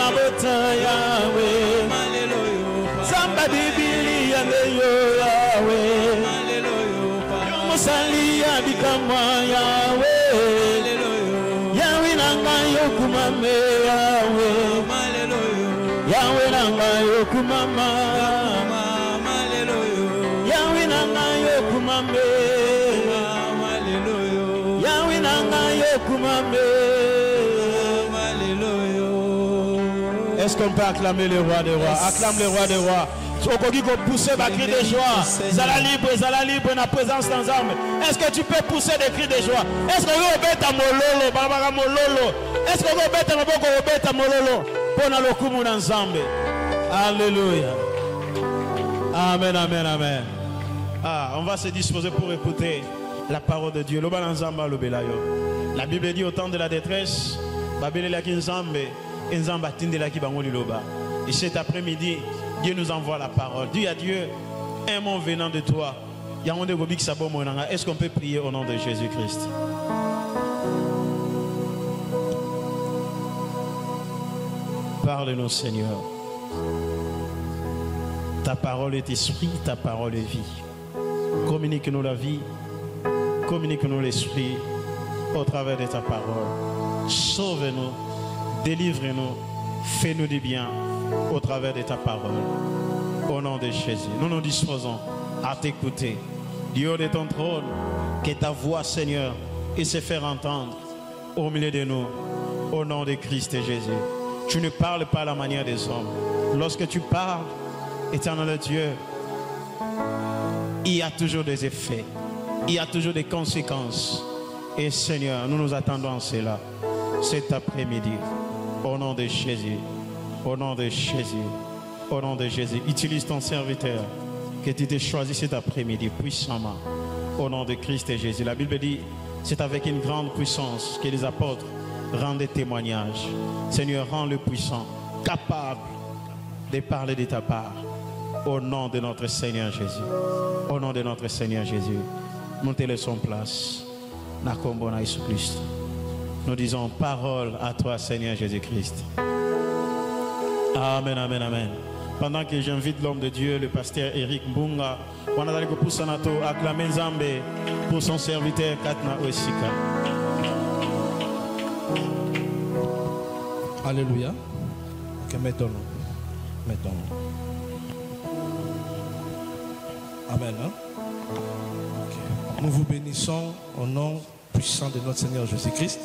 mabota Yahweh. Samba bibili yandeyo Yahweh. Yomusali yabikamwa Yahweh. Yahweh nanga yokumame Yahweh. Yahweh nanga yokumama. Yahweh nanga yokumame. Yahweh nanga yokumame. Est-ce qu'on peut acclamer le roi des rois? Acclame le roi des rois. Okoki ko pousser des cris de joie. Zala libre na présence dans l'âme. Est-ce que tu peux pousser des cris de joie? Est-ce que vous beta mololo, baba mololo? Est-ce que vous beta maboko beta mololo? Pona lokumu na nzambe. Alléluia. Amen, amen, amen. Ah, on va se disposer pour écouter la parole de Dieu. Loba nzamba lobelayo. La Bible dit au temps de la détresse, babele la kinzambe, nzamba tinde la ki bangoli loba. Et cet après-midi, Dieu nous envoie la parole. Dis à Dieu, un mot venant de toi. Est-ce qu'on peut prier au nom de Jésus-Christ? Parle-nous, Seigneur. Ta parole est esprit, ta parole est vie. Communique-nous la vie, communique-nous l'esprit au travers de ta parole. Sauve-nous, délivre-nous, fais-nous du bien au travers de ta parole. Au nom de Jésus, nous nous disposons à t'écouter. Du haut de ton trône, que ta voix, Seigneur, et se faire entendre au milieu de nous. Au nom de Christ et Jésus. Tu ne parles pas à la manière des hommes. Lorsque tu parles, éternel Dieu, il y a toujours des effets. Il y a toujours des conséquences. Et Seigneur, nous nous attendons à cela cet après-midi. Au nom de Jésus. Au nom de Jésus. Au nom de Jésus. Utilise ton serviteur que tu t'es choisi cet après-midi puissamment. Au nom de Christ et Jésus. La Bible dit, c'est avec une grande puissance que les apôtres rendent des témoignages. Seigneur, rends-le puissant, capable de parler de ta part. Au nom de notre Seigneur Jésus. Au nom de notre Seigneur Jésus. Nous te laissons place. Nous disons parole à toi, Seigneur Jésus-Christ. Amen, amen, amen. Pendant que j'invite l'homme de Dieu, le pasteur Eric Mbunga, on a acclamer Nzambe pour son serviteur Katna Osika. Alléluia. Ok, mettons-nous. Mettons-nous. Amen. Hein? Okay. Nous vous bénissons au nom puissant de notre Seigneur Jésus-Christ.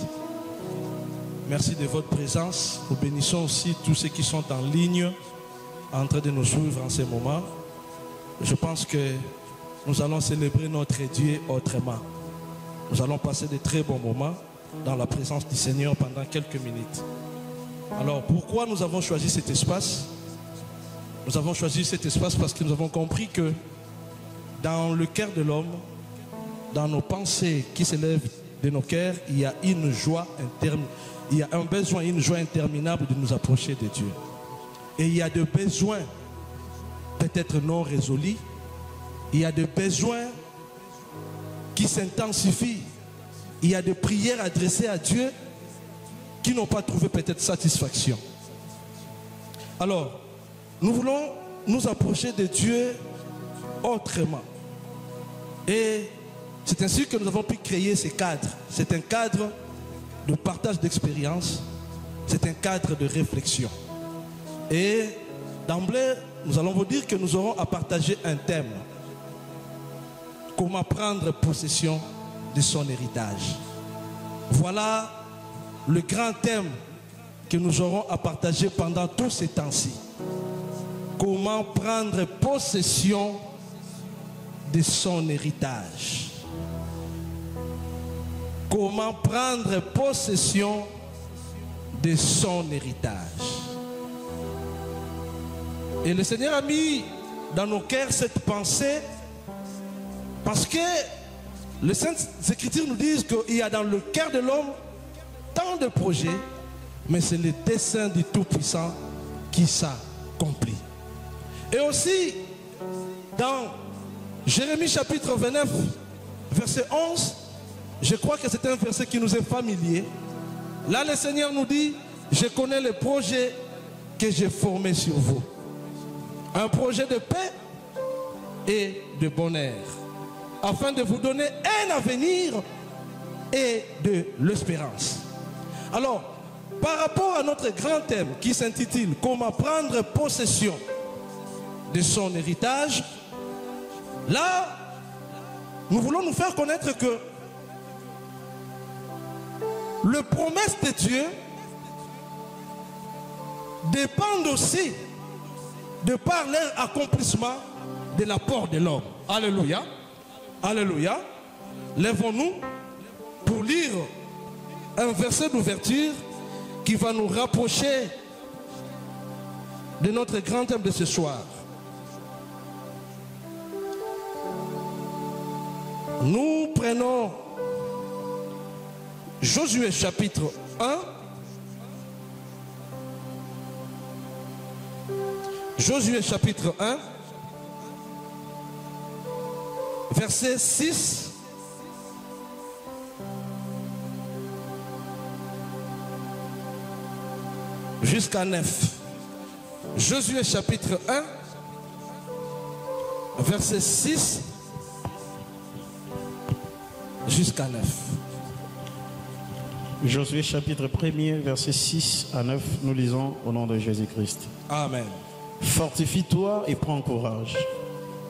Merci de votre présence. Nous bénissons aussi tous ceux qui sont en ligne, en train de nous suivre en ce moment. Je pense que nous allons célébrer notre Dieu autrement. Nous allons passer de très bons moments dans la présence du Seigneur pendant quelques minutes. Alors, pourquoi nous avons choisi cet espace? Nous avons choisi cet espace parce que nous avons compris que dans le cœur de l'homme, dans nos pensées qui s'élèvent de nos cœurs, il y a une joie interminable. Il y a un besoin, une joie interminable de nous approcher de Dieu. Et il y a des besoins peut-être non résolus. Il y a des besoins qui s'intensifient. Il y a des prières adressées à Dieu qui n'ont pas trouvé peut-être satisfaction. Alors, nous voulons nous approcher de Dieu autrement. Et c'est ainsi que nous avons pu créer ce cadre. C'est un cadre de partage d'expérience. C'est un cadre de réflexion. Et d'emblée, nous allons vous dire que nous aurons à partager un thème. Comment prendre possession de son héritage. Voilà le grand thème que nous aurons à partager pendant tous ces temps-ci. Comment prendre possession de son héritage. Comment prendre possession de son héritage. Et le Seigneur a mis dans nos cœurs cette pensée parce que les Saintes Écritures nous disent qu'il y a dans le cœur de l'homme tant de projets, mais c'est le dessein du Tout-Puissant qui s'accomplit. Et aussi, dans Jérémie chapitre 29, verset 11, je crois que c'est un verset qui nous est familier. Là, le Seigneur nous dit, je connais les projets que j'ai formé sur vous. Un projet de paix et de bonheur, afin de vous donner un avenir et de l'espérance. Alors, par rapport à notre grand thème qui s'intitule « Comment prendre possession de son héritage », là, nous voulons nous faire connaître que les promesses de Dieu dépendent aussi de par leur accomplissement de l'apport de l'homme. Alléluia. Alléluia. Lèvons-nous pour lire un verset d'ouverture qui va nous rapprocher de notre grand thème de ce soir. Nous prenons Josué chapitre 1. Josué chapitre 1, verset 6 jusqu'à 9. Josué chapitre 1, verset 6 jusqu'à 9. Josué chapitre 1er, verset 6 à 9, nous lisons au nom de Jésus-Christ. Amen. Fortifie-toi et prends courage,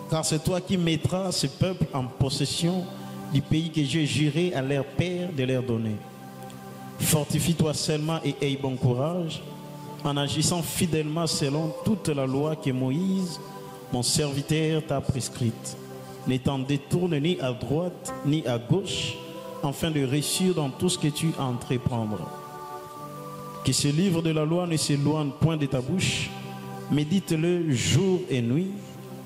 car c'est toi qui mettras ce peuple en possession du pays que j'ai juré à leurs pères de leur donner. Fortifie-toi seulement et aie bon courage, en agissant fidèlement selon toute la loi que Moïse, mon serviteur, t'a prescrite. Ne t'en détourne ni à droite ni à gauche, afin de réussir dans tout ce que tu entreprendras. Que ce livre de la loi ne s'éloigne point de ta bouche, médite-le jour et nuit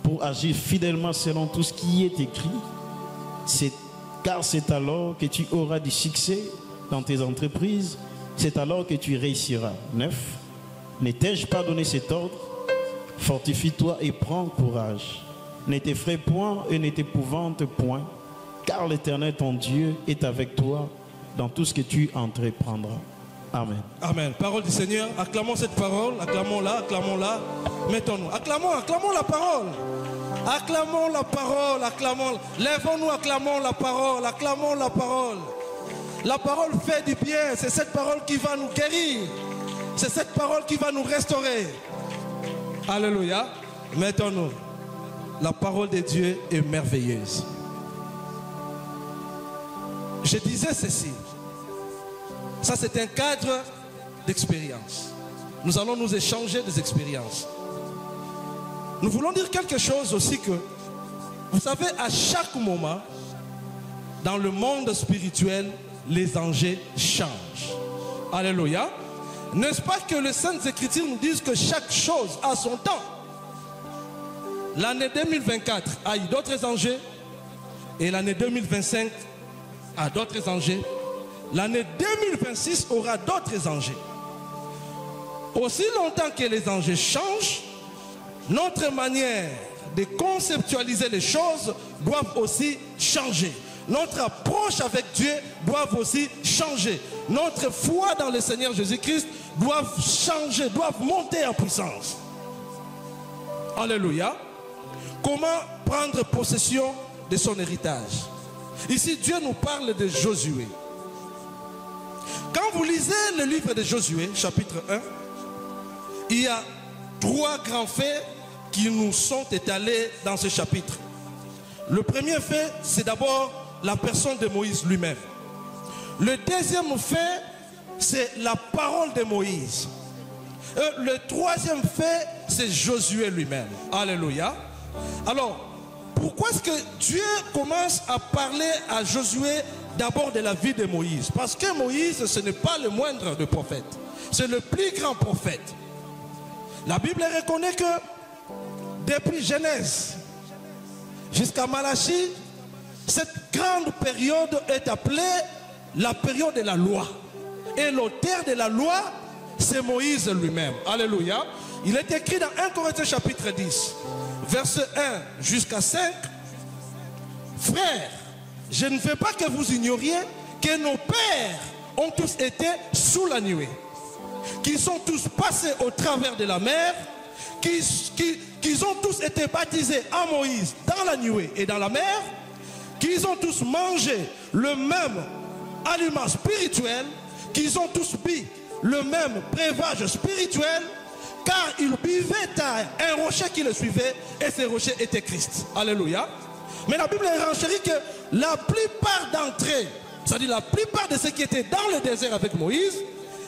pour agir fidèlement selon tout ce qui est écrit. Car c'est alors que tu auras du succès dans tes entreprises, c'est alors que tu réussiras. 9. Ne t'ai-je pas donné cet ordre? Fortifie-toi et prends courage. Ne t'effraie point et ne t'épouvante point, car l'Éternel ton Dieu est avec toi dans tout ce que tu entreprendras. Amen. Amen. Parole du Seigneur. Acclamons cette parole. Acclamons-la, acclamons-la. Mettons-nous. Acclamons la parole. Acclamons la parole. Acclamons. Lèvons-nous, acclamons la parole. Acclamons la parole. La parole fait du bien. C'est cette parole qui va nous guérir. C'est cette parole qui va nous restaurer. Alléluia. Mettons-nous. La parole de Dieu est merveilleuse. Je disais ceci. Ça, c'est un cadre d'expérience. Nous allons nous échanger des expériences. Nous voulons dire quelque chose aussi que, vous savez, à chaque moment, dans le monde spirituel, les enjeux changent. Alléluia. N'est-ce pas que les Saintes Écritures nous disent que chaque chose a son temps? L'année 2024 a eu d'autres enjeux et l'année 2025 a d'autres enjeux. L'année 2026 aura d'autres enjeux. Aussi longtemps que les enjeux changent, notre manière de conceptualiser les choses doit aussi changer. Notre approche avec Dieu doit aussi changer. Notre foi dans le Seigneur Jésus-Christ doit changer, doit monter en puissance. Alléluia. Comment prendre possession de son héritage? Ici, Dieu nous parle de Josué. Quand vous lisez le livre de Josué, chapitre 1, il y a 3 grands faits qui nous sont étalés dans ce chapitre. Le premier fait, c'est d'abord la personne de Moïse lui-même. Le deuxième fait, c'est la parole de Moïse. Le troisième fait, c'est Josué lui-même. Alléluia. Alors, pourquoi est-ce que Dieu commence à parler à Josué d'abord de la vie de Moïse? Parce que Moïse, ce n'est pas le moindre des prophètes. C'est le plus grand prophète. La Bible reconnaît que depuis Genèse jusqu'à Malachie, cette grande période est appelée la période de la loi. Et l'auteur de la loi, c'est Moïse lui-même. Alléluia. Il est écrit dans 1 Corinthiens chapitre 10, verset 1 jusqu'à 5. Frères, je ne veux pas que vous ignoriez que nos pères ont tous été sous la nuée. qui sont tous passés au travers de la mer, qui ont tous été baptisés à Moïse dans la nuée et dans la mer, qu'ils ont tous mangé le même aliment spirituel, qu'ils ont tous bu le même breuvage spirituel, car ils buvaient à un rocher qui le suivait, et ce rocher était Christ. Alléluia. Mais la Bible renchérit que la plupart d'entre eux, c'est-à-dire la plupart de ceux qui étaient dans le désert avec Moïse,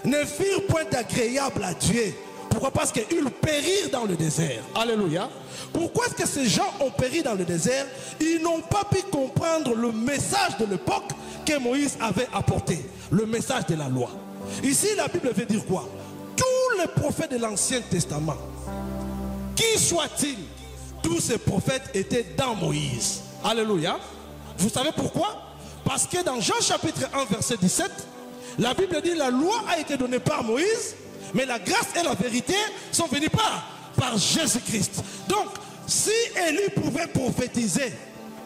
ne firent point agréable à Dieu. Pourquoi? Parce qu'ils périrent dans le désert. Alléluia. Pourquoi est-ce que ces gens ont péri dans le désert? Ils n'ont pas pu comprendre le message de l'époque que Moïse avait apporté. Le message de la loi. Ici, la Bible veut dire quoi? Tous les prophètes de l'Ancien Testament, qui soient-ils, tous ces prophètes étaient dans Moïse. Alléluia. Vous savez pourquoi? Parce que dans Jean chapitre 1 verset 17, la Bible dit la loi a été donnée par Moïse, mais la grâce et la vérité sont venues par Jésus-Christ. Donc, si Élie pouvait prophétiser,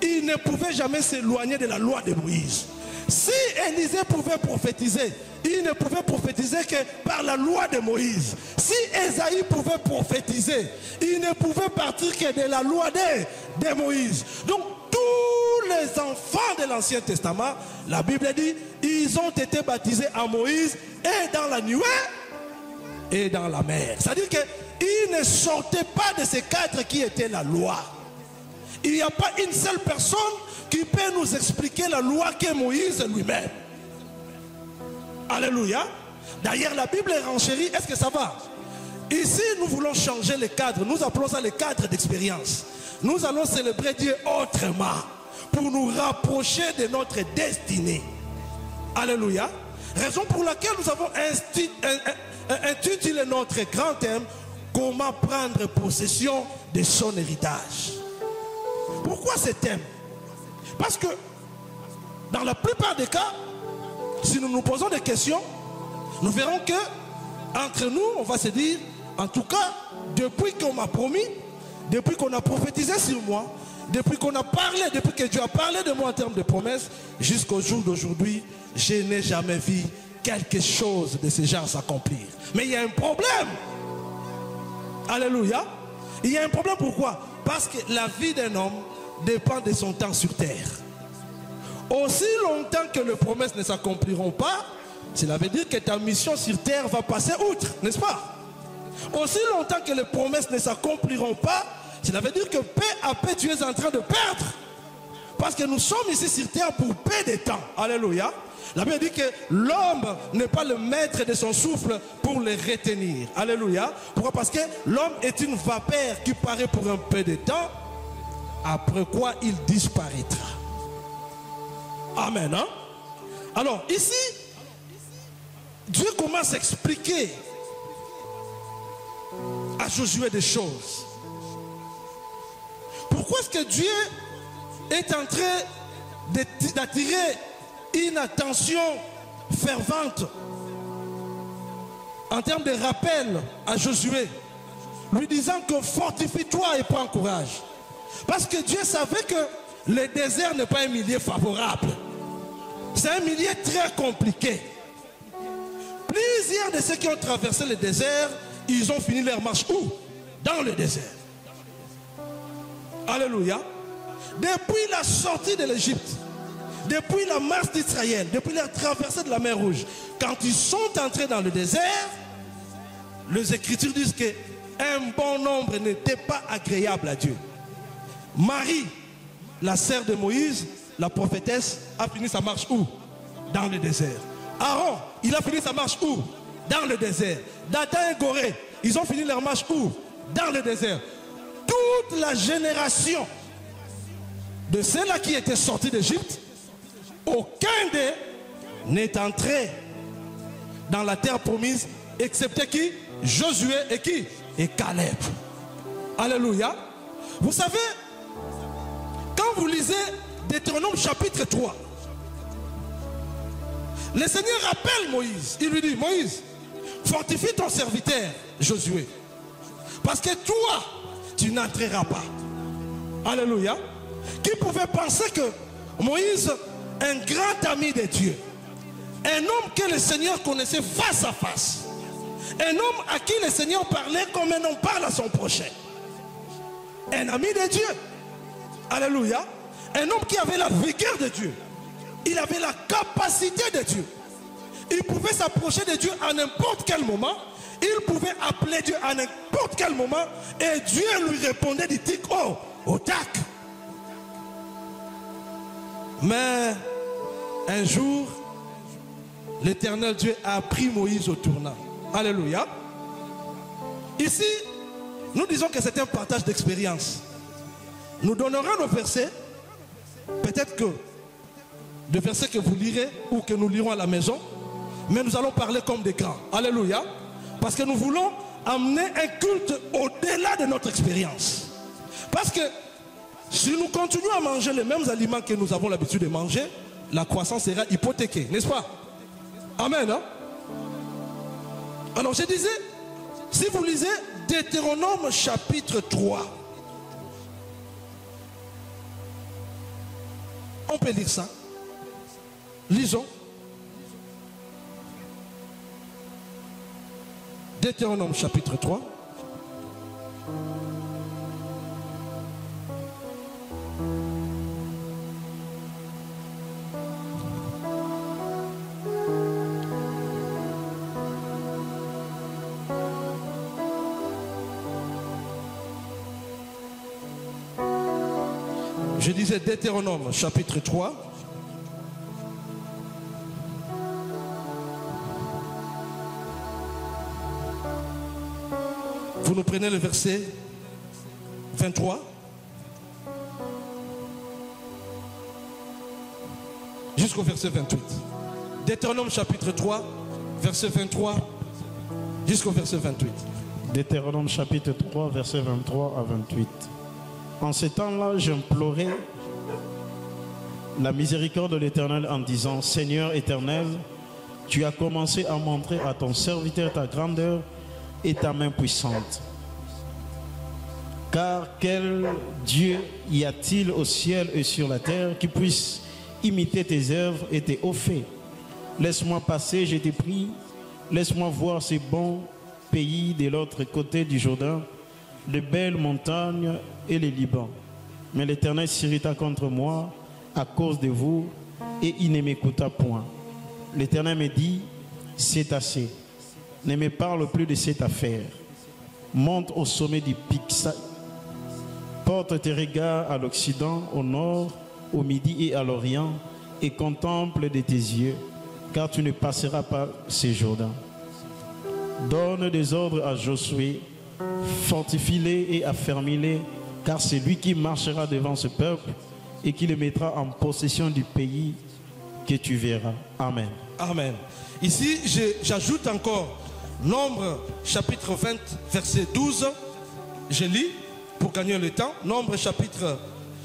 il ne pouvait jamais s'éloigner de la loi de Moïse. Si Élisée pouvait prophétiser, il ne pouvait prophétiser que par la loi de Moïse. Si Ésaïe pouvait prophétiser, il ne pouvait partir que de la loi de Moïse. Donc, tous les enfants de l'Ancien Testament, la Bible dit, ils ont été baptisés à Moïse et dans la nuée et dans la mer. C'est-à-dire qu'ils ne sortaient pas de ces cadres qui étaient la loi. Il n'y a pas une seule personne qui peut nous expliquer la loi qu'est Moïse lui-même. Alléluia. D'ailleurs, la Bible est renchérie. Est-ce que ça va? Ici, nous voulons changer les cadres. Nous appelons ça les cadres d'expérience. Nous allons célébrer Dieu autrement pour nous rapprocher de notre destinée. Alléluia. Raison pour laquelle nous avons intitulé notre grand thème « Comment prendre possession de son héritage ». Pourquoi ce thème? Parce que dans la plupart des cas, si nous nous posons des questions, nous verrons que entre nous, on va se dire, en tout cas, depuis qu'on m'a promis, depuis qu'on a prophétisé sur moi, depuis qu'on a parlé, depuis que Dieu a parlé de moi en termes de promesses, jusqu'au jour d'aujourd'hui, je n'ai jamais vu quelque chose de ce genre s'accomplir. Mais il y a un problème. Alléluia. Il y a un problème, pourquoi? Parce que la vie d'un homme dépend de son temps sur terre. Aussi longtemps que les promesses ne s'accompliront pas, cela veut dire que ta mission sur terre va passer outre, n'est-ce pas? Aussi longtemps que les promesses ne s'accompliront pas, cela veut dire que peu à peu tu es en train de perdre. Parce que nous sommes ici sur terre pour peu de temps. Alléluia. La Bible dit que l'homme n'est pas le maître de son souffle pour le retenir. Alléluia. Pourquoi? Parce que l'homme est une vapeur qui paraît pour un peu de temps, après quoi il disparaîtra. Amen. Hein? Alors ici, Dieu commence à expliquer à Josué des choses. Pourquoi est-ce que Dieu est en train d'attirer une attention fervente en termes de rappel à Josué, lui disant que fortifie-toi et prends courage? Parce que Dieu savait que le désert n'est pas un milieu favorable. C'est un milieu très compliqué. Plusieurs de ceux qui ont traversé le désert, ils ont fini leur marche où? Dans le désert. Alléluia. Depuis la sortie de l'Égypte, depuis la marche d'Israël, depuis la traversée de la mer Rouge, quand ils sont entrés dans le désert, les Écritures disent qu'un bon nombre n'était pas agréable à Dieu. Marie, la sœur de Moïse, la prophétesse, a fini sa marche où? Dans le désert. Aaron, il a fini sa marche où? Dans le désert. Dathan et Gorée, ils ont fini leur marche où? Dans le désert. Toute la génération de ceux-là qui étaient sortis d'Égypte, aucun d'eux n'est entré dans la terre promise, excepté qui? Josué et qui? Et Caleb. Alléluia. Vous savez, quand vous lisez Deutéronome chapitre 3, le Seigneur rappelle Moïse. Il lui dit, Moïse, fortifie ton serviteur Josué, parce que toi, tu n'entreras pas. Alléluia. Qui pouvait penser que Moïse, un grand ami de Dieu, un homme que le Seigneur connaissait face à face, Un homme à qui le Seigneur parlait comme un homme parle à son prochain. Un ami de Dieu. Alléluia. Un homme qui avait la vigueur de Dieu. Il avait la capacité de Dieu. Il pouvait s'approcher de Dieu à n'importe quel moment. Il pouvait appeler Dieu à n'importe quel moment. Et Dieu lui répondait du tic au tac. Mais un jour, l'Éternel Dieu a pris Moïse au tournant. Alléluia. Ici, nous disons que c'est un partage d'expérience. Nous donnerons nos versets. Peut-être que des versets que vous lirez ou que nous lirons à la maison. Mais nous allons parler comme des grands. Alléluia. Parce que nous voulons amener un culte au-delà de notre expérience. Parce que si nous continuons à manger les mêmes aliments que nous avons l'habitude de manger, la croissance sera hypothéquée, n'est-ce pas? Amen. Hein? Alors je disais, si vous lisez Deutéronome chapitre 3, on peut lire ça. Lisons. Deutéronome chapitre 3. Je disais Deutéronome chapitre 3. Vous nous prenez le verset 23. Jusqu'au verset 28. Deutéronome chapitre 3, verset 23 jusqu'au verset 28. Deutéronome chapitre 3, verset 23 à 28. En ce temps-là, j'implorais la miséricorde de l'Éternel en disant, Seigneur éternel, tu as commencé à montrer à ton serviteur ta grandeur et ta main puissante. Car quel Dieu y a-t-il au ciel et sur la terre qui puisse imiter tes œuvres et tes hauts faits? Laisse-moi passer, je t'ai prie, laisse-moi voir ces bons pays de l'autre côté du Jourdain, de belles montagnes et les Liban. Mais l'Éternel s'irrita contre moi à cause de vous et il ne m'écouta point. L'Éternel me dit, c'est assez. Ne me parle plus de cette affaire. Monte au sommet du pic. Porte tes regards à l'Occident, au nord, au midi et à l'Orient et contemple de tes yeux, car tu ne passeras pas ces Jourdains. Donne des ordres à Josué, fortifie-les et affermis-les, car c'est lui qui marchera devant ce peuple et qui le mettra en possession du pays que tu verras. Amen. Amen. Ici, j'ajoute encore Nombre chapitre 20, verset 12. Je lis pour gagner le temps. Nombre chapitre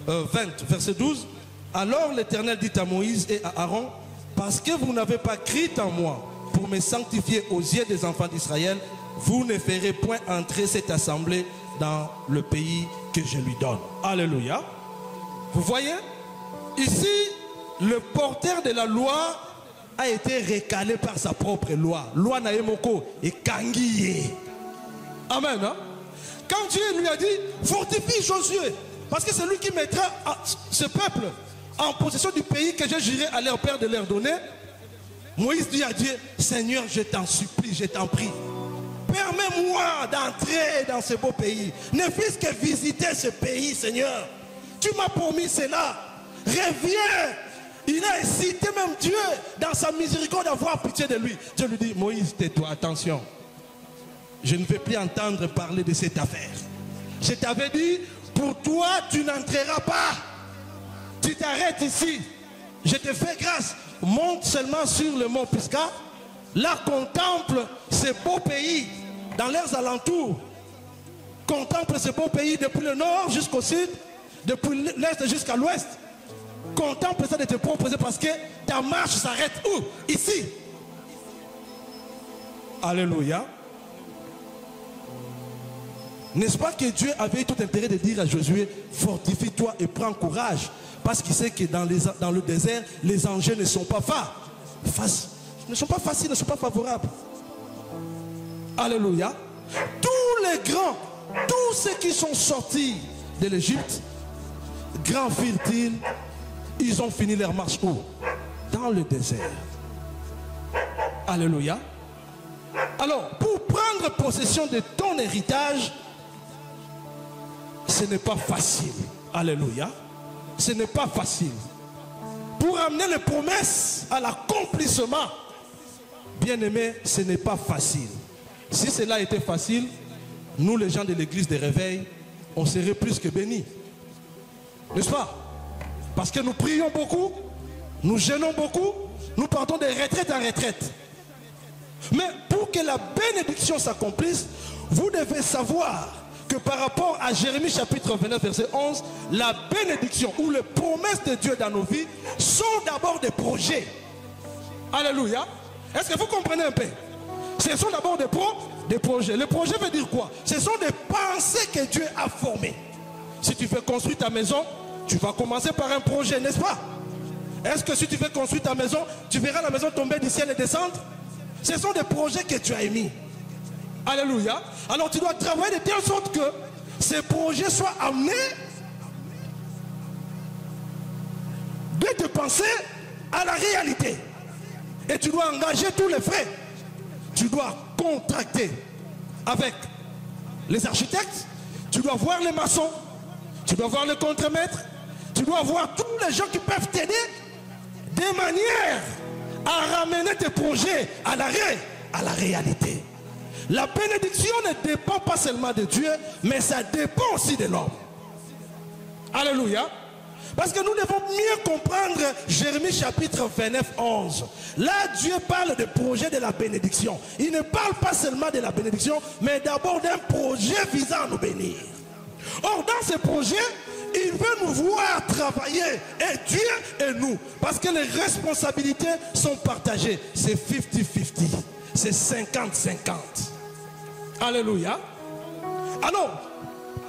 20, verset 12. Alors l'Éternel dit à Moïse et à Aaron, parce que vous n'avez pas cru en moi pour me sanctifier aux yeux des enfants d'Israël, vous ne ferez point entrer cette assemblée dans le pays que je lui donne. Alléluia. Vous voyez, ici, le porteur de la loi a été recalé par sa propre loi. Loi Naemoko et Kangiye. Amen. Hein? Quand Dieu lui a dit, fortifie Josué, parce que c'est lui qui mettra ce peuple en possession du pays que je jurerai à leur père de leur donner, Moïse dit à Dieu, Seigneur, je t'en supplie, je t'en prie, permets-moi d'entrer dans ce beau pays. Ne fût-ce que visiter ce pays, Seigneur. Tu m'as promis cela. Reviens. Il a incité même Dieu dans sa miséricorde d'avoir pitié de lui. Dieu lui dit, Moïse, tais-toi, attention. Je ne vais plus entendre parler de cette affaire. Je t'avais dit, pour toi, tu n'entreras pas. Tu t'arrêtes ici. Je te fais grâce. Monte seulement sur le mont Pisgah. Là, contemple ce beau pays dans leurs alentours. Contemple ce beau pays depuis le nord jusqu'au sud, depuis l'est jusqu'à l'ouest. Contemple ça de tes propres yeux parce que ta marche s'arrête où? Ici. Alléluia. N'est-ce pas que Dieu avait tout intérêt de dire à Josué, fortifie-toi et prends courage, parce qu'il sait que dans le désert, les enjeux ne sont pas faciles, ne sont pas favorables. Alléluia. Tous les grands, tous ceux qui sont sortis de l'Égypte, grands firent-ils, ils ont fini leur marche où? Dans le désert. Alléluia. Alors, pour prendre possession de ton héritage, ce n'est pas facile. Alléluia. Ce n'est pas facile. Pour amener les promesses à l'accomplissement, bien aimé, ce n'est pas facile. Si cela était facile, nous les gens de l'église de réveil, on serait plus que bénis. N'est-ce pas? Parce que nous prions beaucoup, nous jeûnons beaucoup, nous partons de retraite en retraite. Mais pour que la bénédiction s'accomplisse, vous devez savoir que par rapport à Jérémie chapitre 29 verset 11, la bénédiction ou les promesses de Dieu dans nos vies sont d'abord des projets. Alléluia. Est-ce que vous comprenez un peu? Ce sont d'abord des projets. Le projet veut dire quoi? Ce sont des pensées que Dieu a formées. Si tu veux construire ta maison, tu vas commencer par un projet, n'est-ce pas? Est-ce que si tu veux construire ta maison, tu verras la maison tomber du ciel et descendre? Ce sont des projets que tu as émis. Alléluia. Alors tu dois travailler de telle sorte que ces projets soient amenés de tes pensées à la réalité. Et tu dois engager tous les frais. Tu dois contracter avec les architectes. Tu dois voir les maçons. Tu dois voir le contremaître. Tu dois voir tous les gens qui peuvent t'aider de manière à ramener tes projets à la réalité. La bénédiction ne dépend pas seulement de Dieu, mais ça dépend aussi de l'homme. Alléluia. Parce que nous devons mieux comprendre Jérémie chapitre 29, 11. Là, Dieu parle de projet de la bénédiction. Il ne parle pas seulement de la bénédiction, mais d'abord d'un projet visant à nous bénir. Or, dans ce projet, il veut nous voir travailler, et Dieu et nous. Parce que les responsabilités sont partagées. C'est 50-50. C'est 50-50. Alléluia. Alors,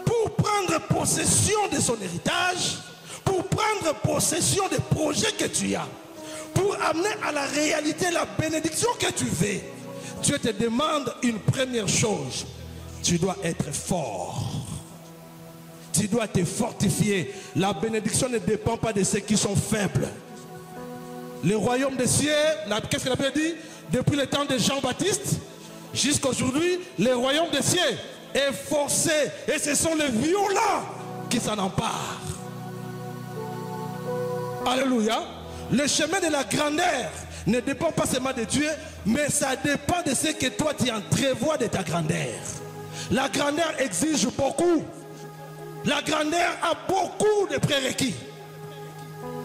pour prendre possession de son héritage, pour prendre possession des projets que tu as, pour amener à la réalité la bénédiction que tu veux, Dieu te demande une première chose. Tu dois être fort. Tu dois te fortifier. La bénédiction ne dépend pas de ceux qui sont faibles. Le royaume des cieux, qu'est-ce que la Bible dit? Depuis le temps de Jean-Baptiste jusqu'à aujourd'hui, le royaume des cieux est forcé. Et ce sont les violents qui s'en emparent. Alléluia. Le chemin de la grandeur ne dépend pas seulement de Dieu, mais ça dépend de ce que toi tu entrevois de ta grandeur. La grandeur exige beaucoup. La grandeur a beaucoup de prérequis.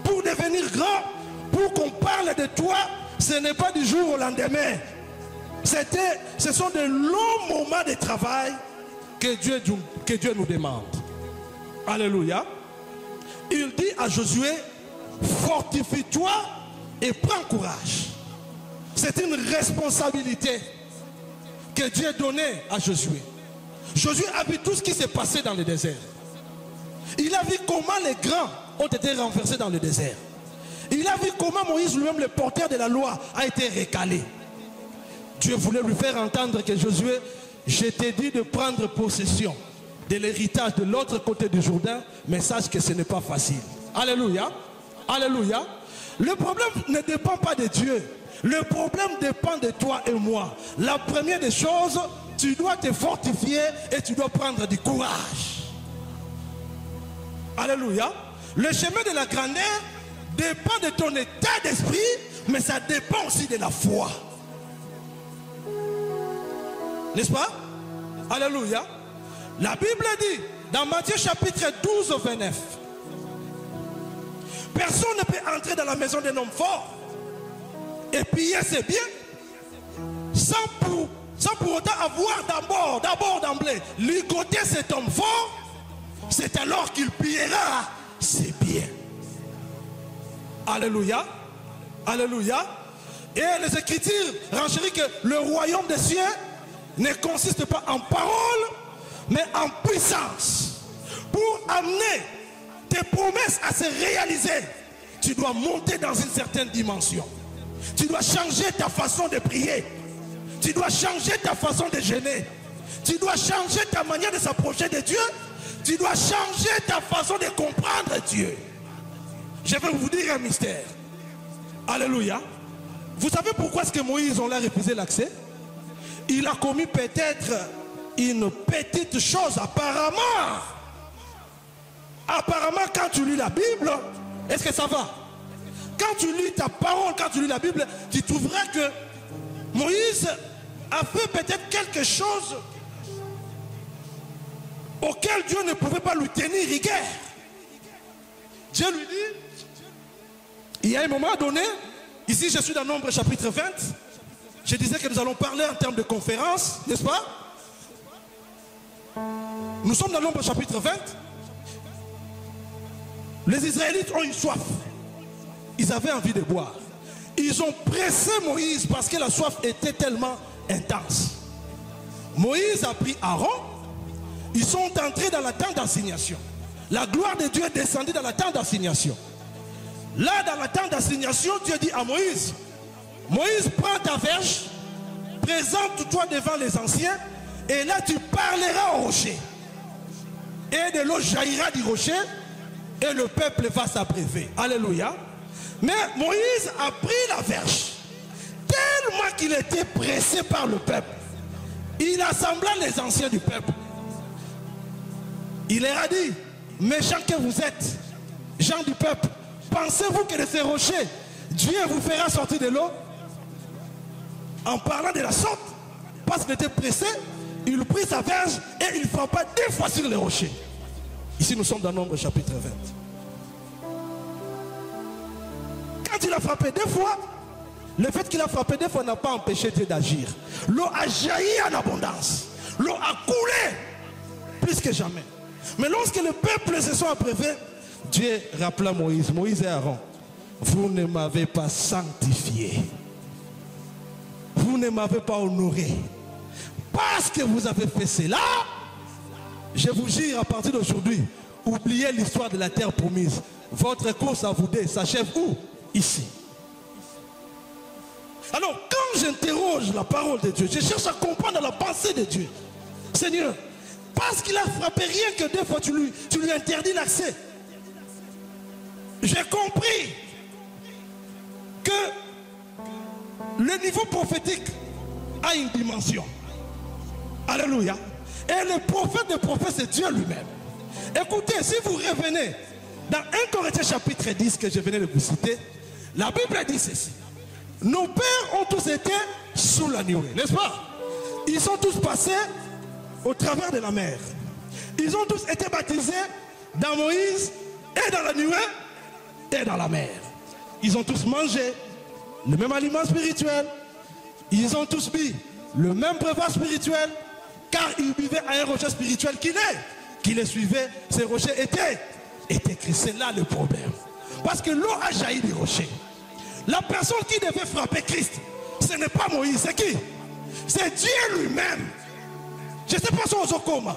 Pour devenir grand, pour qu'on parle de toi, ce n'est pas du jour au lendemain. Ce sont de longs moments de travail que Dieu nous demande. Alléluia. Il dit à Josué, fortifie-toi et prends courage. C'est une responsabilité que Dieu donnait à Josué. Josué a vu tout ce qui s'est passé dans le désert. Il a vu comment les grands ont été renversés dans le désert. Il a vu comment Moïse lui-même, le porteur de la loi, a été recalé. Dieu voulait lui faire entendre que Josué, je t'ai dit de prendre possession de l'héritage de l'autre côté du Jourdain, mais sache que ce n'est pas facile. Alléluia. Alléluia. Le problème ne dépend pas de Dieu. Le problème dépend de toi et moi. La première des choses, tu dois te fortifier et tu dois prendre du courage. Alléluia. Le chemin de la grandeur dépend de ton état d'esprit, mais ça dépend aussi de la foi. N'est-ce pas? Alléluia. La Bible dit dans Matthieu chapitre 12 29, personne ne peut entrer dans la maison d'un homme fort et piller ses biens sans pour autant avoir d'abord d'emblée ligoté cet homme fort. C'est alors qu'il pillera ses biens. Alléluia. Alléluia. Et les Écritures renchérissent que le royaume des cieux ne consiste pas en parole, mais en puissance. Pour amener tes promesses à se réaliser, tu dois monter dans une certaine dimension. Tu dois changer ta façon de prier. Tu dois changer ta façon de gêner. Tu dois changer ta manière de s'approcher de Dieu. Tu dois changer ta façon de comprendre Dieu. Je vais vous dire un mystère. Alléluia. Vous savez pourquoi est-ce que Moïse, on l'a refusé l'accès? Il a commis peut-être une petite chose apparemment. Apparemment, quand tu lis la Bible, est-ce que ça va? Quand tu lis ta parole, quand tu lis la Bible, tu trouveras que Moïse a fait peut-être quelque chose auquel Dieu ne pouvait pas lui tenir rigueur. Dieu lui dit, il y a un moment donné, ici je suis dans Nombre chapitre 20, je disais que nous allons parler en termes de conférence, n'est-ce pas? Nous sommes dans Nombre chapitre 20. Les Israélites ont eu soif. Ils avaient envie de boire. Ils ont pressé Moïse parce que la soif était tellement intense. Moïse a pris Aaron. Ils sont entrés dans la tente d'assignation. La gloire de Dieu est descendue dans la tente d'assignation. Là, dans la tente d'assignation, Dieu dit à Moïse, Moïse, prends ta verge, présente-toi devant les anciens, et là tu parleras au rocher. Et de l'eau jaillira du rocher, et le peuple va s'abreuver. Alléluia. Mais Moïse a pris la verge. Tellement qu'il était pressé par le peuple. Il assembla les anciens du peuple. Il leur a dit, méchants que vous êtes, gens du peuple, pensez-vous que de ces rochers, Dieu vous fera sortir de l'eau? En parlant de la sorte, parce qu'il était pressé, il prit sa verge et il frappa 2 fois sur les rochers. Ici nous sommes dans Nombre chapitre 20. Quand il a frappé 2 fois, le fait qu'il a frappé 2 fois n'a pas empêché Dieu d'agir. L'eau a jailli en abondance. L'eau a coulé plus que jamais. Mais lorsque le peuple se sont abreuvés, Dieu rappela Moïse, Moïse et Aaron, vous ne m'avez pas sanctifié. Vous ne m'avez pas honoré. Parce que vous avez fait cela, je vous jure à partir d'aujourd'hui, oubliez l'histoire de la terre promise. Votre course à vous deux s'achève où? Ici. Alors quand j'interroge la parole de Dieu, je cherche à comprendre la pensée de Dieu. Seigneur, parce qu'il a frappé rien que 2 fois, tu lui interdis l'accès. J'ai compris que le niveau prophétique a une dimension. Alléluia. Et le prophète des prophètes, c'est Dieu lui-même. Écoutez, si vous revenez dans 1 Corinthiens chapitre 10 que je venais de vous citer, la Bible dit ceci. Nos pères ont tous été sous la nuée, n'est-ce pas? Ils sont tous passés au travers de la mer. Ils ont tous été baptisés dans Moïse et dans la nuée et dans la mer. Ils ont tous mangé le même aliment spirituel. Ils ont tous bu le même breuvage spirituel, car ils buvaient à un rocher spirituel qui les suivait. Ces rochers étaient Christ. C'est là le problème. Parce que l'eau a jailli du rocher. La personne qui devait frapper Christ, ce n'est pas Moïse, c'est qui? C'est Dieu lui-même. Je ne sais pas si on se comment.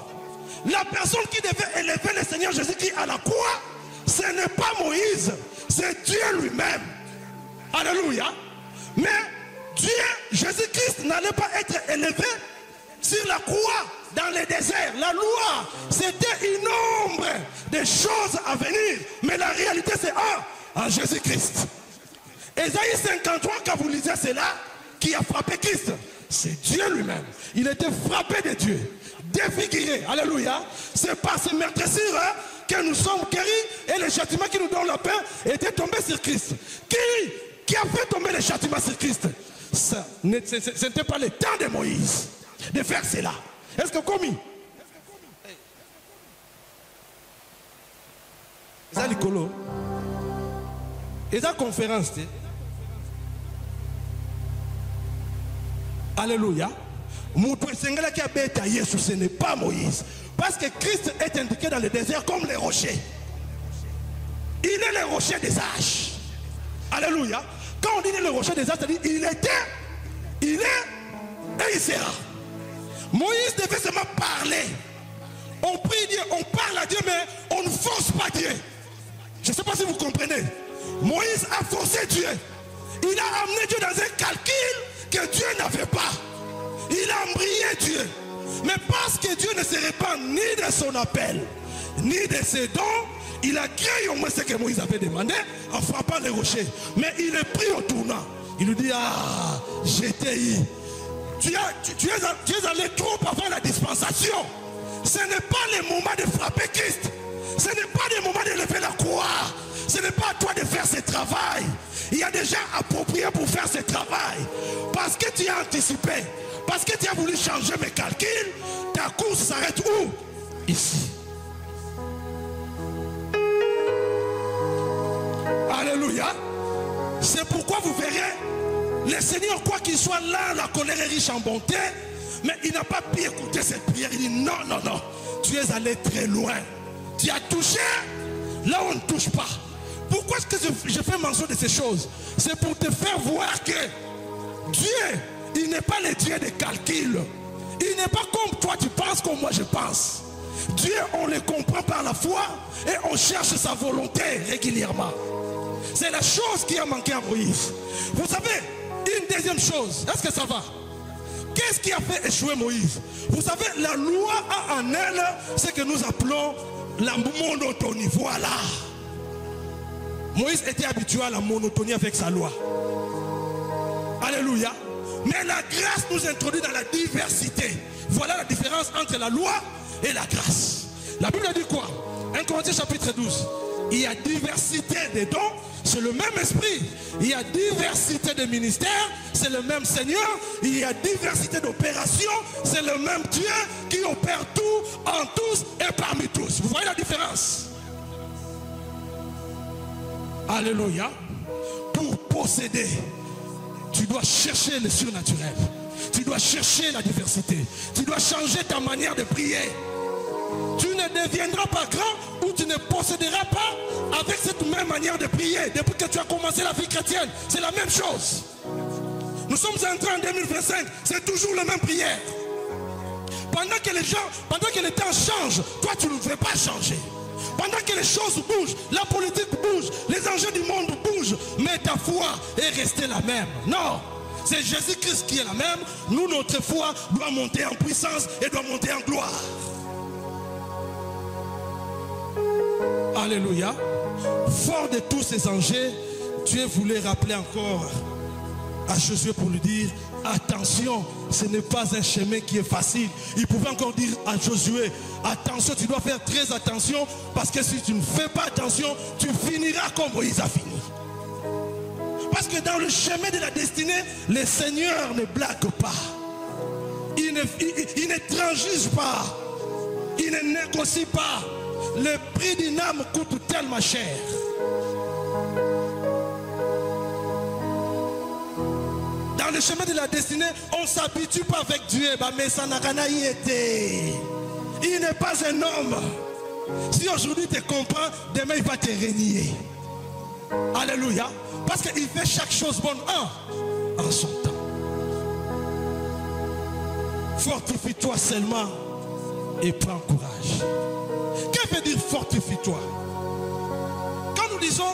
La personne qui devait élever le Seigneur Jésus-Christ à la croix, ce n'est pas Moïse, c'est Dieu lui-même. Alléluia. Mais Dieu, Jésus-Christ, n'allait pas être élevé sur la croix dans le désert. La loi, c'était une ombre des choses à venir. Mais la réalité, c'est en Jésus-Christ. Ésaïe 53, quand vous lisez cela, qui a frappé Christ, c'est Dieu lui-même. Il était frappé de Dieu, défiguré. Alléluia. C'est par ces meurtrissures que nous sommes guéris et le châtiment qui nous donne la paix était tombé sur Christ. Qui a fait tomber le châtiment sur Christ? Ce n'était pas le temps de Moïse de faire cela. Est-ce que commis? C'est l'écolo. Et la conférence. Alléluia. Ce n'est pas Moïse. Parce que Christ est indiqué dans le désert comme les rochers. Il est le rocher des âges. Alléluia. Quand on dit le rocher des âges, c'est-à-dire il était, il est et il sera. Moïse devait seulement parler. On prie Dieu, on parle à Dieu, mais on ne force pas Dieu. Je ne sais pas si vous comprenez. Moïse a forcé Dieu. Il a amené Dieu dans un calcul que Dieu n'avait pas. Dieu. Mais parce que Dieu ne se répand ni de son appel, ni de ses dons, il a créé au moins ce que Moïse avait demandé en frappant les rochers. Mais il est pris au tournant. Il nous dit, ah, j'étais eu. Tu es allé trop avant la dispensation. Ce n'est pas le moment de frapper Christ. Ce n'est pas le moment de lever la croix. Ce n'est pas à toi de faire ce travail. Il y a des gens appropriés pour faire ce travail. Parce que tu as anticipé. Parce que tu as voulu changer mes calculs. Ta course s'arrête où? Ici. Alléluia. C'est pourquoi vous verrez, le Seigneur, quoi qu'il soit là, la colère est riche en bonté, mais il n'a pas pu écouter cette prière. Il dit non, non, non, tu es allé très loin. Tu as touché là où on ne touche pas. Pourquoi est-ce que je fais mention de ces choses? C'est pour te faire voir que Dieu, il n'est pas le Dieu des calculs. Il n'est pas comme toi tu penses, comme moi je pense. Dieu, on le comprend par la foi et on cherche sa volonté régulièrement. C'est la chose qui a manqué à Moïse. Vous savez, une deuxième chose, est-ce que ça va? Qu'est-ce qui a fait échouer Moïse? Vous savez, la loi a en elle ce que nous appelons la monotonie. Voilà. Moïse était habitué à la monotonie avec sa loi. Alléluia. Mais la grâce nous introduit dans la diversité. Voilà la différence entre la loi et la grâce. La Bible dit quoi? 1 Corinthiens chapitre 12. Il y a diversité des dons, c'est le même esprit. Il y a diversité de ministères, c'est le même Seigneur. Il y a diversité d'opérations, c'est le même Dieu qui opère tout en tous et parmi tous. Vous voyez la différence? Alléluia. Pour posséder, tu dois chercher le surnaturel. Tu dois chercher la diversité. Tu dois changer ta manière de prier. Tu ne deviendras pas grand ou tu ne posséderas pas avec cette même manière de prier. Depuis que tu as commencé la vie chrétienne, c'est la même chose. Nous sommes entrés en 2025, c'est toujours la même prière. Pendant que le temps change, toi tu ne veux pas changer. Pendant que les choses bougent, la politique bouge, les enjeux du monde bougent, mais ta foi est restée la même. Non, c'est Jésus-Christ qui est la même. Nous, notre foi doit monter en puissance et doit monter en gloire. Alléluia. Fort de tous ces enjeux, Dieu voulait rappeler encore à Josué pour lui dire, attention, ce n'est pas un chemin qui est facile. Il pouvait encore dire à Josué, attention, tu dois faire très attention, parce que si tu ne fais pas attention, tu finiras comme Moïse a fini. Parce que dans le chemin de la destinée, le Seigneur ne blague pas. Il ne transige pas. Il ne négocie pas. Le prix d'une âme coûte tellement cher. Dans le chemin de la destinée, on ne s'habitue pas avec Dieu. Mais ça n'a rien été. Il n'est pas un homme. Si aujourd'hui tu comprends, demain il va te renier. Alléluia. Parce qu'il fait chaque chose bonne en son temps. Fortifie-toi seulement et prends courage. Que veut dire fortifie-toi? Quand nous disons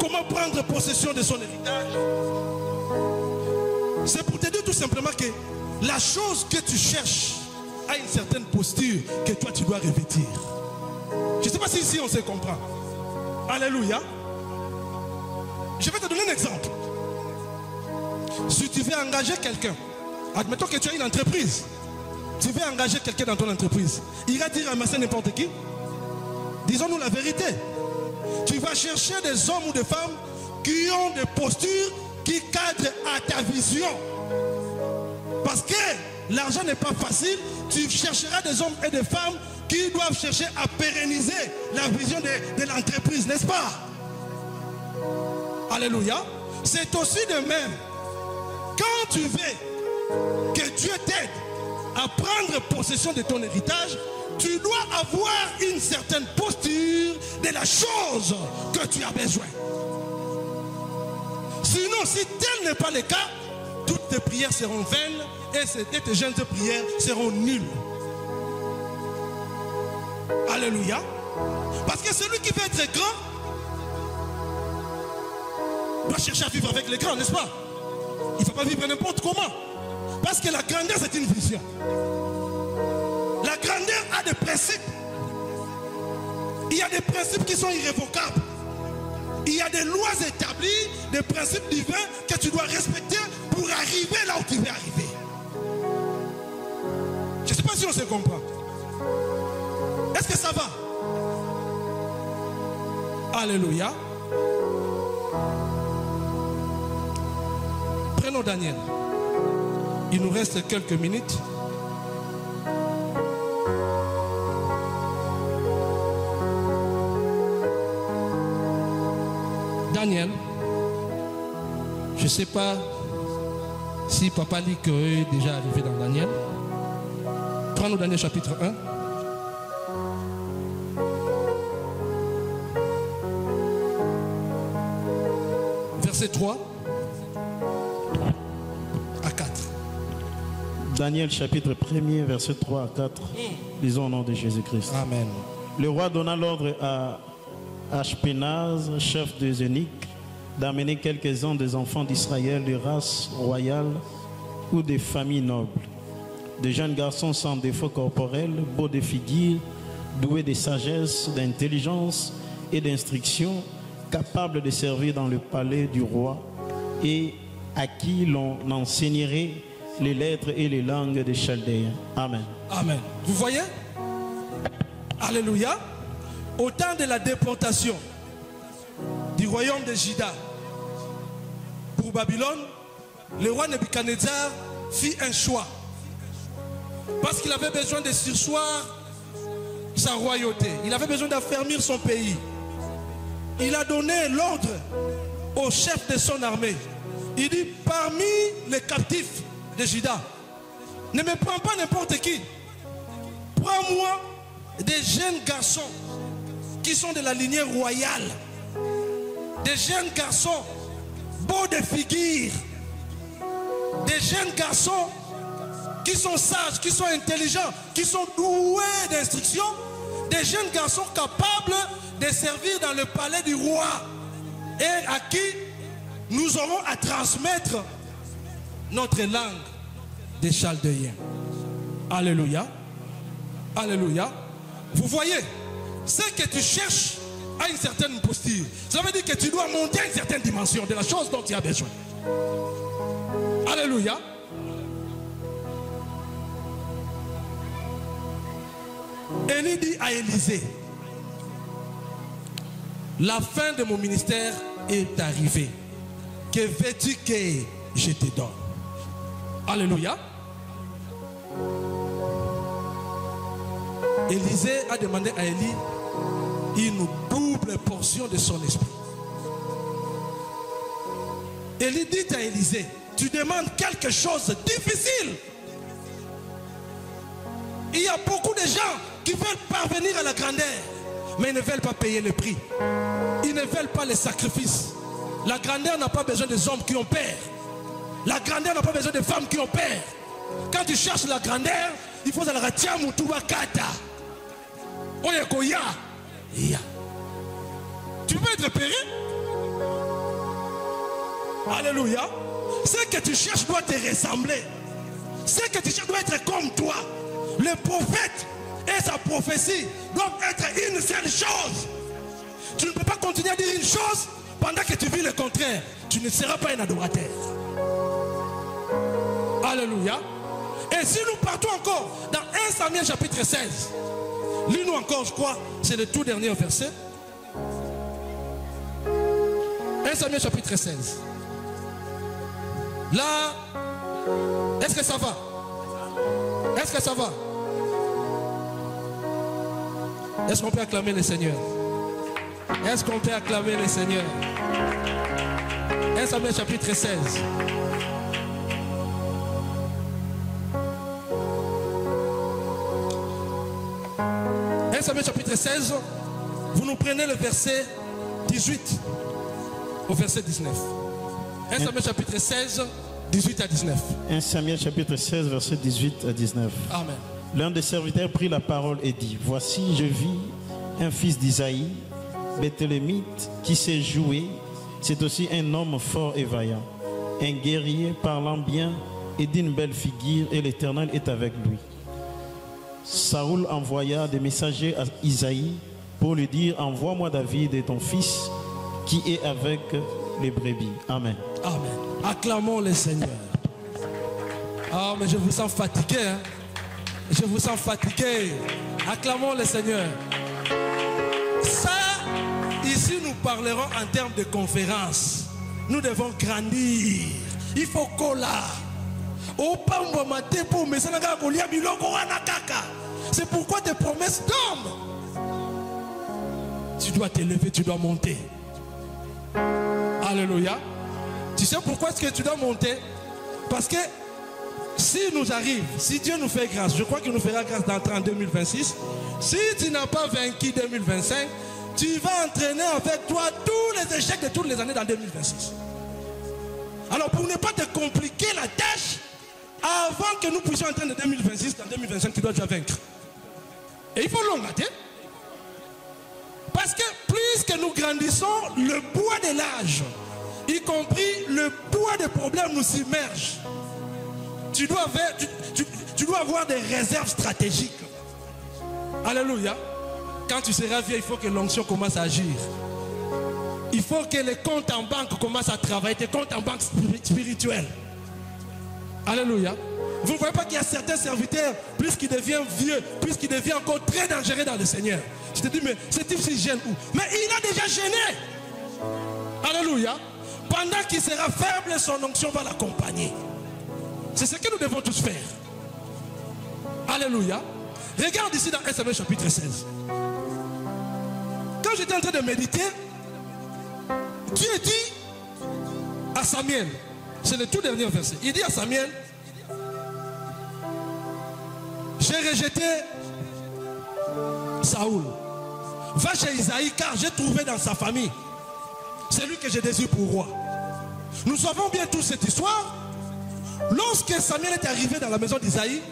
comment prendre possession de son héritage, c'est pour te dire tout simplement que la chose que tu cherches a une certaine posture que toi tu dois revêtir. Je ne sais pas si ici on se comprend. Alléluia. Je vais te donner un exemple. Si tu veux engager quelqu'un, admettons que tu as une entreprise, tu veux engager quelqu'un dans ton entreprise, il va dire à masser n'importe qui. Disons-nous la vérité. Tu vas chercher des hommes ou des femmes qui ont des postures qui cadrent à ta vision. Parce que l'argent n'est pas facile, tu chercheras des hommes et des femmes qui doivent chercher à pérenniser la vision de l'entreprise, n'est-ce pas? Alléluia. C'est aussi de même. Quand tu veux que Dieu t'aide à prendre possession de ton héritage, tu dois avoir une certaine posture de la chose que tu as besoin. Sinon, si tel n'est pas le cas, toutes tes prières seront vaines et tes jeunes prières seront nulles. Alléluia. Parce que celui qui veut être grand doit chercher à vivre avec les grands, n'est-ce pas? Il ne faut pas vivre n'importe comment. Parce Parce que la grandeur, c'est une vision. La grandeur a des principes. Il y a des principes qui sont irrévocables. Il y a des lois établies, des principes divins que tu dois respecter pour arriver là où tu veux arriver. Je ne sais pas si on se comprend. Est-ce que ça va? Alléluia. Prenons Daniel. Il nous reste quelques minutes. Daniel, je ne sais pas si Papa lit que est déjà arrivé dans Daniel. Prends-nous Daniel chapitre 1. Verset 3 à 4. Daniel chapitre 1er, verset 3 à 4. Lisons au nom de Jésus-Christ. Amen. Le roi donna l'ordre à Ashpenaz, chef des eunuques, d'amener quelques-uns des enfants d'Israël de race royale ou des familles nobles, de jeunes garçons sans défaut corporel, beaux de figure, doués de sagesse, d'intelligence et d'instruction, capables de servir dans le palais du roi et à qui l'on enseignerait les lettres et les langues des Chaldéens. Amen. Amen. Vous voyez? Alléluia. Au temps de la déportation du royaume de Juda pour Babylone, le roi Nebuchadnezzar fit un choix. Parce qu'il avait besoin de surseoir sa royauté. Il avait besoin d'affermir son pays. Il a donné l'ordre au chef de son armée. Il dit, parmi les captifs de Juda, ne me prends pas n'importe qui. Prends-moi des jeunes garçons qui sont de la lignée royale. Des jeunes garçons beaux de figure. Des jeunes garçons qui sont sages, qui sont intelligents, qui sont doués d'instruction. Des jeunes garçons capables de servir dans le palais du roi et à qui nous aurons à transmettre notre langue des Chaldéens. Alléluia. Alléluia. Vous voyez, ce que tu cherches à une certaine posture, ça veut dire que tu dois monter à une certaine dimension de la chose dont tu as besoin. Alléluia. Élie dit à Élisée, la fin de mon ministère est arrivée. Que veux-tu que je te donne? Alléluia. Élisée a demandé à Élie une double portion de son esprit. Élie dit à Élisée, tu demandes quelque chose de difficile. Il y a beaucoup de gens qui veulent parvenir à la grandeur, mais ils ne veulent pas payer le prix. Ils ne veulent pas les sacrifices. La grandeur n'a pas besoin des hommes qui ont peur. La grandeur n'a pas besoin des femmes qui ont peur. Quand tu cherches la grandeur, il faut la ratia mutuba kata. Oyekoya. Tu veux être péré? Alléluia. Ce que tu cherches doit te ressembler. Ce que tu cherches doit être comme toi. Le prophète et sa prophétie doivent être une seule chose. Tu ne peux pas continuer à dire une chose pendant que tu vis le contraire. Tu ne seras pas un adorateur. Alléluia. Et si nous partons encore dans 1 Samuel chapitre 16, lis-nous encore, je crois, c'est le tout dernier verset. 1 Samuel chapitre 16. Là, est-ce que ça va? Est-ce que ça va? Est-ce qu'on peut acclamer le Seigneur? Est-ce qu'on peut acclamer le Seigneur? 1 Samuel chapitre 16. Samuel chapitre 16, vous nous prenez le verset 18 au verset 19. 1 Samuel chapitre 16, 18 à 19. 1 Samuel chapitre 16, verset 18 à 19. Amen. L'un des serviteurs prit la parole et dit, voici, je vis un fils d'Isaïe, Béthélémite, qui s'est joué. C'est aussi un homme fort et vaillant, un guerrier parlant bien et d'une belle figure, et l'Éternel est avec lui. Saoul envoya des messagers à Isaïe pour lui dire, envoie-moi David et ton fils qui est avec les brebis. Amen. Amen. Acclamons le Seigneur. Ah, mais je vous sens fatigué. Hein? Je vous sens fatigué. Acclamons le Seigneur. Ça, ici, nous parlerons en termes de conférence. Nous devons grandir. Il faut qu'on l'a. C'est pourquoi tes promesses tombent. Tu dois t'élever, tu dois monter. Alléluia. Tu sais pourquoi est-ce que tu dois monter? Parce que si nous arrive, si Dieu nous fait grâce, je crois qu'il nous fera grâce d'entrer en 2026. Si tu n'as pas vaincu 2025, tu vas entraîner avec toi tous les échecs de toutes les années dans 2026. Alors pour ne pas te compliquer la tâche, avant que nous puissions entrer en 2026, dans 2025, tu dois déjà vaincre. Et il faut l'engager. Parce que plus que nous grandissons, le poids de l'âge, y compris le poids des problèmes, nous submerge. Tu dois avoir des réserves stratégiques. Alléluia. Quand tu seras vieux, il faut que l'onction commence à agir. Il faut que les comptes en banque commencent à travailler, tes comptes en banque spirituels. Alléluia. Vous ne voyez pas qu'il y a certains serviteurs, plus qu'ils deviennent vieux, plus qu'ils deviennent encore très dangereux dans le Seigneur. Je te dis, mais ce type s'il gêne où? Mais il a déjà gêné. Alléluia. Pendant qu'il sera faible, son onction va l'accompagner. C'est ce que nous devons tous faire. Alléluia. Regarde ici dans 1 Samuel chapitre 16. Quand j'étais en train de méditer, Dieu dit à Samuel, c'est le tout dernier verset, il dit à Samuel, j'ai rejeté Saoul. Va chez Isaïe car j'ai trouvé dans sa famille celui que je désire pour roi. Nous savons bien toute cette histoire. Lorsque Samuel est arrivé dans la maison d'Isaïe,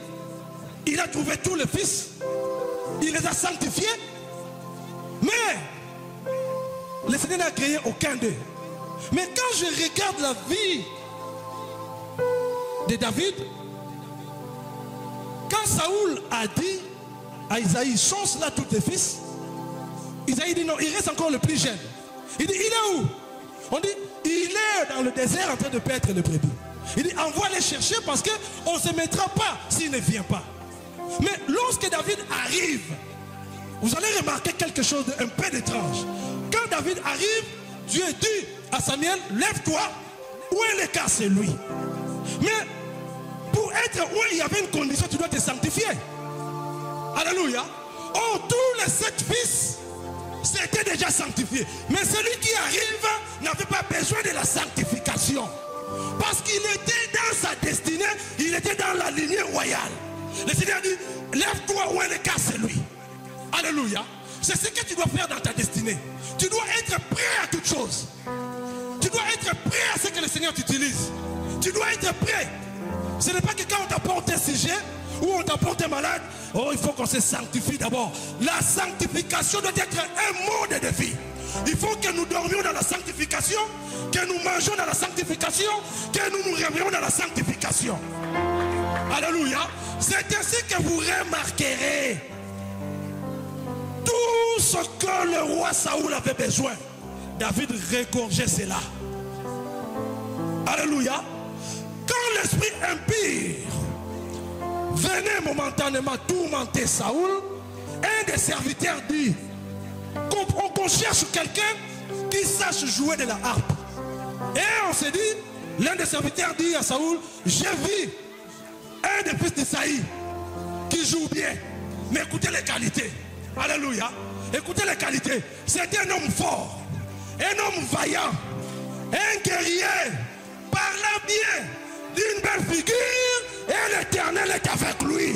il a trouvé tous les fils, il les a sanctifiés, mais le Seigneur n'a créé aucun d'eux. Mais quand je regarde la vie de David, quand Saoul a dit à Isaïe, change là tous tes fils, Isaïe dit non, il reste encore le plus jeune. Il dit, il est où? On dit, il est dans le désert en train de paître les brebis. Il dit, envoie-les chercher parce qu'on ne se mettra pas s'il ne vient pas. Mais lorsque David arrive, vous allez remarquer quelque chose d'un peu d'étrange. Quand David arrive, Dieu dit à Samuel, lève-toi, où est le cas, c'est lui. Mais pour être où il y avait une condition, tu dois te sanctifier. Alléluia. Oh, tous les 7 fils c'était déjà sanctifié. Mais celui qui arrive n'avait pas besoin de la sanctification. Parce qu'il était dans sa destinée, il était dans la lignée royale. Le Seigneur dit, lève-toi où est le cas, c'est lui. Alléluia. C'est ce que tu dois faire dans ta destinée. Tu dois être prêt à toute chose. Tu dois être prêt à ce que le Seigneur t'utilise. Tu dois être prêt. Ce n'est pas que quand on t'apporte un sujet ou on t'apporte un malade, oh, il faut qu'on se sanctifie d'abord. La sanctification doit être un mode de vie. Il faut que nous dormions dans la sanctification, que nous mangeons dans la sanctification, que nous nous réveillons dans la sanctification. Alléluia. C'est ainsi que vous remarquerez tout ce que le roi Saoul avait besoin. David regorgeait cela. Alléluia. Quand l'esprit impur venait momentanément tourmenter Saoul, un des serviteurs dit qu'on cherche quelqu'un qui sache jouer de la harpe. Et on s'est dit, l'un des serviteurs dit à Saoul, j'ai vu un des fils d'Isaïe qui joue bien, mais écoutez les qualités. Alléluia. Écoutez les qualités. C'était un homme fort, un homme vaillant, un guerrier, parlant bien, d'une belle figure, et l'Éternel est avec lui.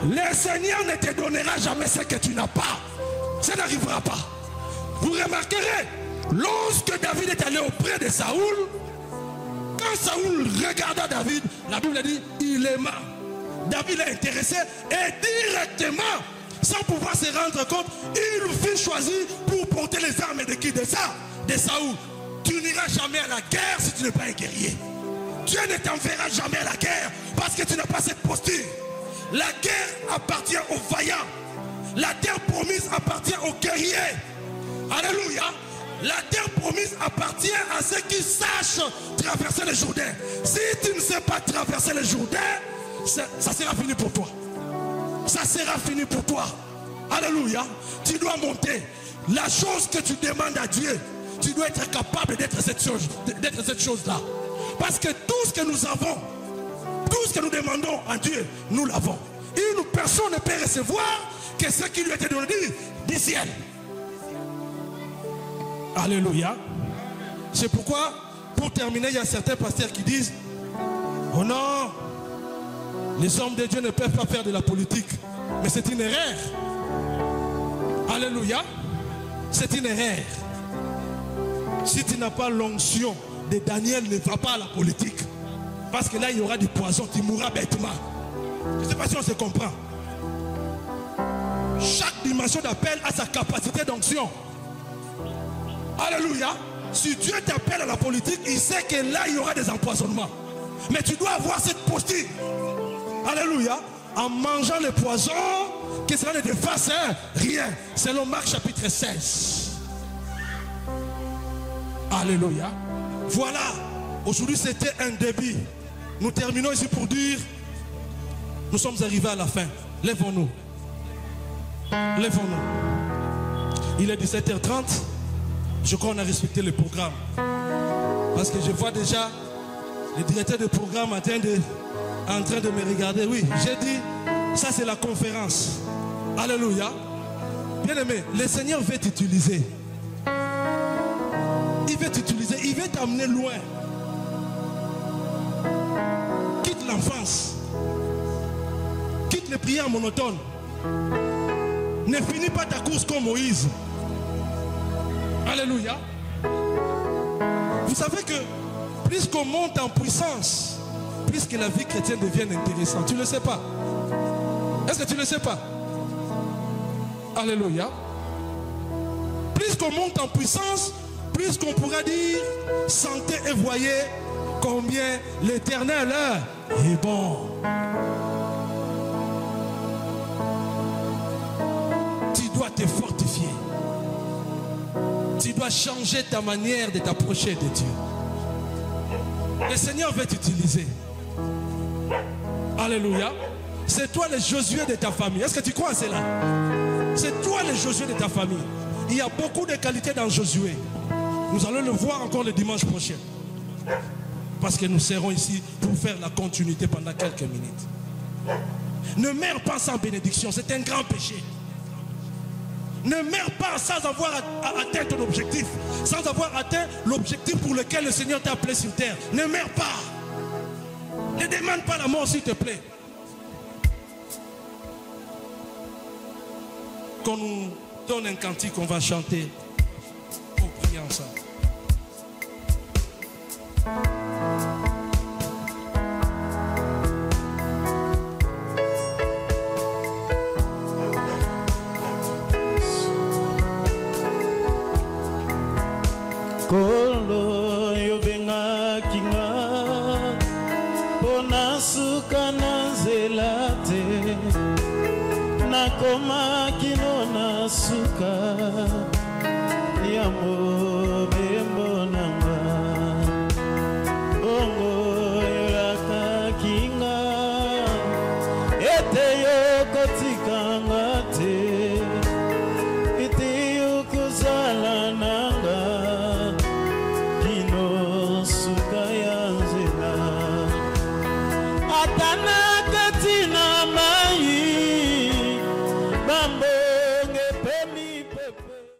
Le Seigneur ne te donnera jamais ce que tu n'as pas. Ça n'arrivera pas. Vous remarquerez, lorsque David est allé auprès de Saoul, quand Saoul regarda David, la Bible dit, il aima. David l'a intéressé et directement, sans pouvoir se rendre compte, il le fit choisir pour porter les armes de qui? De ça, de Saoul. Tu n'iras jamais à la guerre si tu n'es pas un guerrier. Dieu ne t'enverra jamais à la guerre parce que tu n'as pas cette posture. La guerre appartient aux vaillants. La terre promise appartient aux guerriers. Alléluia. La terre promise appartient à ceux qui sachent traverser le Jourdain. Si tu ne sais pas traverser le Jourdain, ça sera fini pour toi. Ça sera fini pour toi. Alléluia. Tu dois monter. La chose que tu demandes à Dieu, tu dois être capable d'être cette chose-là. Parce que tout ce que nous avons, tout ce que nous demandons à Dieu, nous l'avons. Une personne ne peut recevoir que ce qui lui a été donné du ciel. Alléluia. C'est pourquoi, pour terminer, il y a certains pasteurs qui disent: oh non, les hommes de Dieu ne peuvent pas faire de la politique. Mais c'est une erreur. Alléluia. C'est une erreur. Si tu n'as pas l'onction de Daniel, ne va pas à la politique. Parce que là, il y aura du poison, tu mourras bêtement. Je ne sais pas si on se comprend. Chaque dimension d'appel a sa capacité d'onction. Alléluia. Si Dieu t'appelle à la politique, il sait que là, il y aura des empoisonnements. Mais tu dois avoir cette posture. Alléluia. En mangeant le poison, que cela ne te fasse rien. Selon Marc chapitre 16. Alléluia. Voilà. Aujourd'hui, c'était un début. Nous terminons ici pour dire: nous sommes arrivés à la fin. Lèvons-nous. Lèvons-nous. Il est 17h30. Je crois qu'on a respecté le programme. Parce que je vois déjà le directeur de programme en train de me regarder. Oui, j'ai dit, ça c'est la conférence. Alléluia. Bien aimé, le Seigneur veut t'utiliser. Il veut t'utiliser, il veut t'amener loin. Quitte l'enfance. Quitte les prières monotones. Ne finis pas ta course comme Moïse. Alléluia. Vous savez que plus qu'on monte en puissance, plus que la vie chrétienne devient intéressante. Tu ne le sais pas? Est-ce que tu ne le sais pas? Alléluia. Plus qu'on monte en puissance, plus qu'on pourra dire: sentez et voyez combien l'Éternel est bon. Tu dois te fortifier. Tu dois changer ta manière de t'approcher de Dieu. Le Seigneur veut t'utiliser. Alléluia. C'est toi le Josué de ta famille. Est-ce que tu crois à cela? C'est toi le Josué de ta famille. Il y a beaucoup de qualités dans Josué. Nous allons le voir encore le dimanche prochain. Parce que nous serons ici pour faire la continuité pendant quelques minutes. Ne meurs pas sans bénédiction. C'est un grand péché. Ne meurs pas sans avoir atteint ton objectif. Sans avoir atteint l'objectif pour lequel le Seigneur t'a appelé sur terre. Ne meurs pas. Ne demande pas la mort, s'il te plaît. Qu'on nous donne un cantique qu'on va chanter pour prier ensemble. Kolo yobenga kinga pona suka na nzela te nakoma kino na suka ya mobembo nanga bongo yoraka kinga ete yokotikanga te ete yokozala nanga Atana